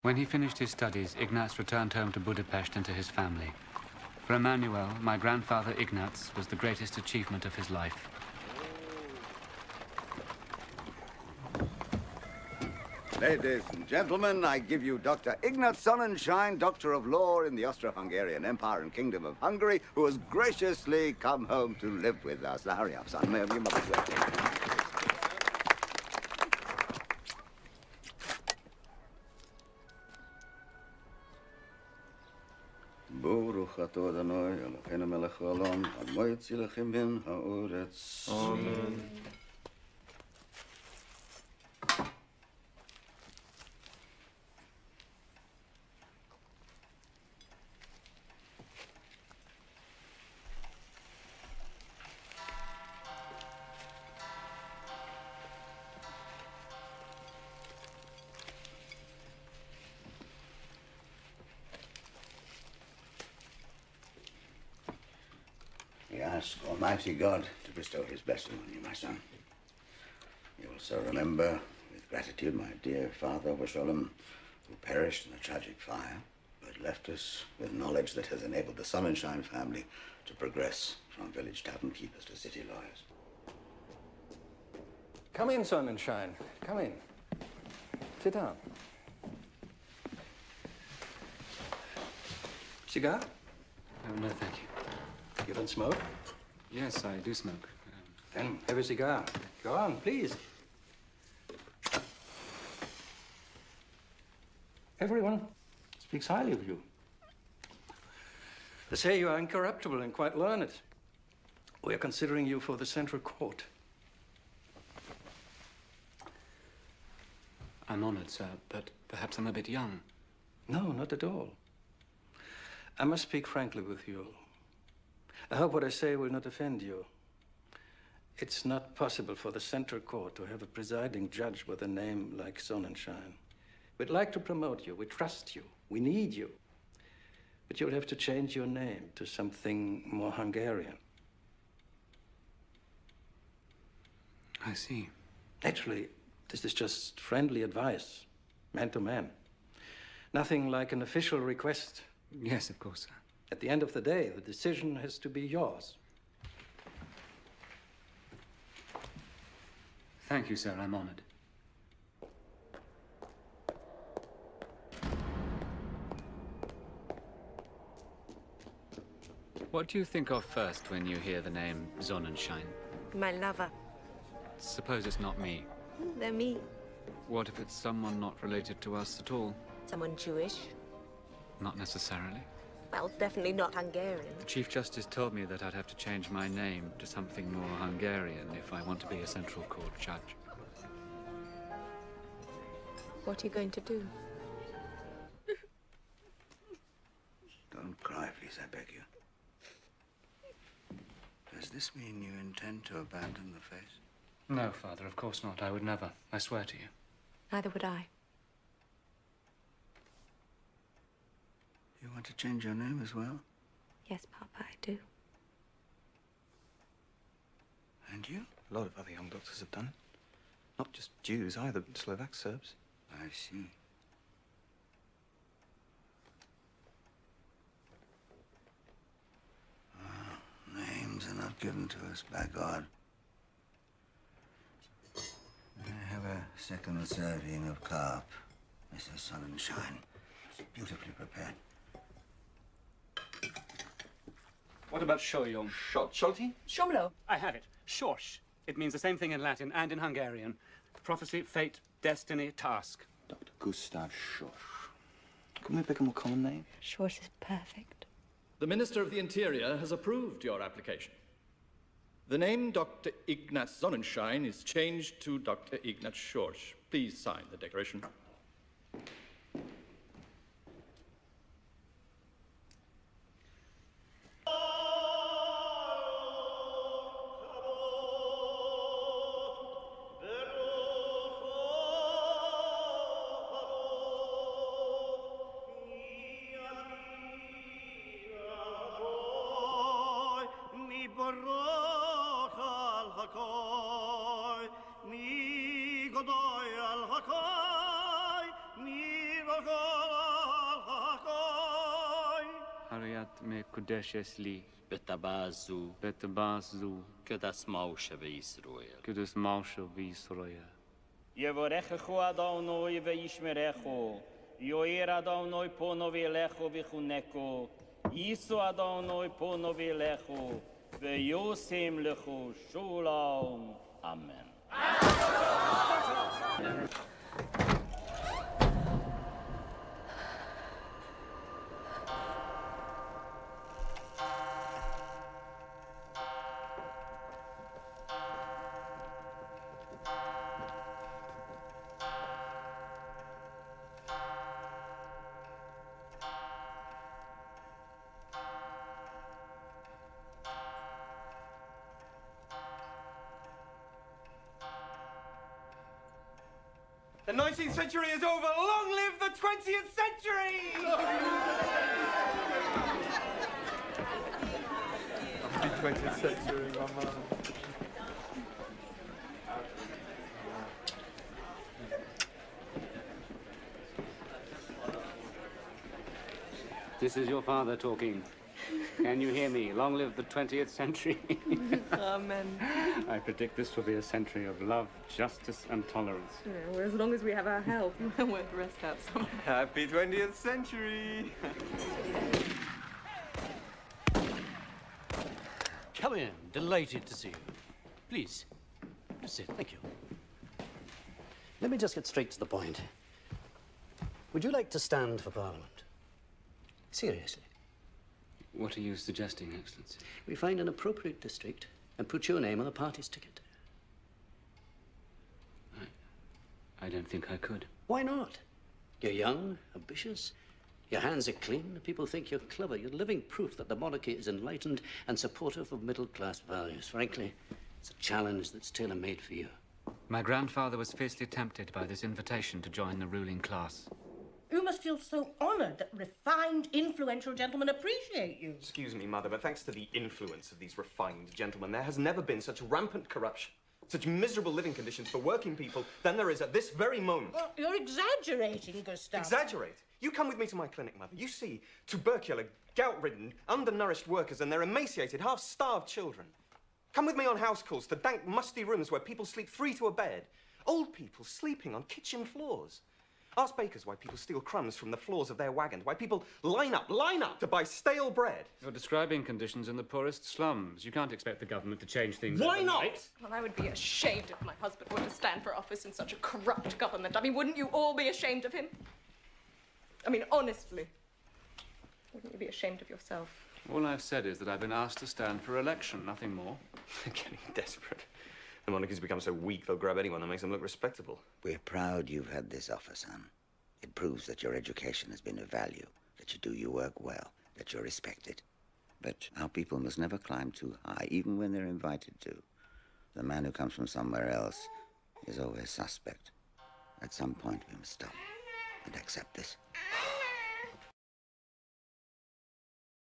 When he finished his studies, Ignaz returned home to Budapest and to his family. For Emmanuel, my grandfather Ignaz was the greatest achievement of his life. Ladies and gentlemen, I give you Dr. Ignaz Sonnenschein, Doctor of Law in the Austro-Hungarian Empire and Kingdom of Hungary, who has graciously come home to live with us. Now, hurry up, son. May I have your mother's waiting. Baruch atah Adonai Eloheinu melech haolam, hamoitzi lechem min haaretz. Amen. We ask Almighty God to bestow his blessing on you, my son. You also remember with gratitude my dear father, Washolem, who perished in a tragic fire, but left us with knowledge that has enabled the Sonnenschein family to progress from village tavern keepers to city lawyers. Come in, Sonnenschein. Come in. Sit down. Cigar? Oh, no, thank you. You don't smoke? Yes, I do smoke. Then have a cigar. Go on, please. Everyone speaks highly of you. They say you are incorruptible and quite learned. We are considering you for the Central Court. I'm honored, sir, but perhaps I'm a bit young. No, not at all. I must speak frankly with you. I hope what I say will not offend you. It's not possible for the Central Court to have a presiding judge with a name like Sonnenschein. We'd like to promote you. We trust you. We need you. But you'll have to change your name to something more Hungarian. I see. Actually, this is just friendly advice, man to man. Nothing like an official request. Yes, of course, sir. At the end of the day, the decision has to be yours. Thank you, sir. I'm honored. What do you think of first when you hear the name Sonnenschein? My lover. Suppose it's not me. They're me. What if it's someone not related to us at all? Someone Jewish? Not necessarily. Well, definitely not Hungarian. The Chief Justice told me that I'd have to change my name to something more Hungarian if I want to be a Central Court judge. What are you going to do? Don't cry, please, I beg you. Does this mean you intend to abandon the faith? No, Father, of course not. I would never. I swear to you. Neither would I. You want to change your name as well? Yes, Papa, I do. And you? A lot of other young doctors have done. Not just Jews either, but Slovak Serbs. I see. Names are not given to us by God. I have a second serving of carp, Mrs. Sonnenschein. It's beautifully prepared. What about Shoyom? Sholti? Shomlo. I have it. Shorsh. It means the same thing in Latin and in Hungarian. Prophecy, fate, destiny, task. Dr. Gustav Schorsch. Couldn't we pick a more common name? Schwartz is perfect. The Minister of the Interior has approved your application. The name Dr. Ignaz Sonnenschein is changed to Dr. Ignaz Schorsch. Please sign the declaration. Mi godoy al hakay Hariat me kudeshes li. Betabazu. Betabazu. Kudas mausha visroya. Kudus mausha visroya. Yevorechechu Adonai veishmerechu. Yoir Adonai pono velechu vichuneko. Yisu Adonai pono velechu. Veyosim lechu. Shalom. Amen. The 19th century is over. Long live the 20th century! Happy 20th century, Mama. This is your father talking. Can you hear me? Long live the 20th century. Amen. I predict this will be a century of love, justice, and tolerance. Yeah, well, as long as we have our health, we'll work the rest out somehow. Happy 20th century! Come in. Delighted to see you. Please, sit. Thank you. Let me just get straight to the point. Would you like to stand for Parliament? Seriously. What are you suggesting, Excellency? We find an appropriate district and put your name on the party's ticket. I don't think I could. Why not? You're young, ambitious. Your hands are clean. People think you're clever. You're living proof that the monarchy is enlightened and supportive of middle-class values. Frankly, it's a challenge that's tailor-made for you. My grandfather was fiercely tempted by this invitation to join the ruling class. You must feel so honoured that refined, influential gentlemen appreciate you. Excuse me, Mother, but thanks to the influence of these refined gentlemen, there has never been such rampant corruption, such miserable living conditions for working people than there is at this very moment. Well, you're exaggerating, Gustav. Exaggerate? You come with me to my clinic, Mother. You see tubercular, gout-ridden, undernourished workers and their emaciated, half-starved children. Come with me on house calls to dank, musty rooms where people sleep three to a bed. Old people sleeping on kitchen floors. Ask bakers why people steal crumbs from the floors of their wagons, why people line up to buy stale bread. You're describing conditions in the poorest slums. You can't expect the government to change things Why not? overnight. Well, I would be ashamed if my husband were to stand for office in such a corrupt government. I mean, wouldn't you all be ashamed of him? I mean, honestly. Wouldn't you be ashamed of yourself? All I've said is that I've been asked to stand for election, nothing more. Getting desperate. The monarchy's become so weak, they'll grab anyone that makes them look respectable. We're proud you've had this offer, son. It proves that your education has been of value, that you do your work well, that you're respected. But our people must never climb too high, even when they're invited to. The man who comes from somewhere else is always suspect. At some point, we must stop and accept this.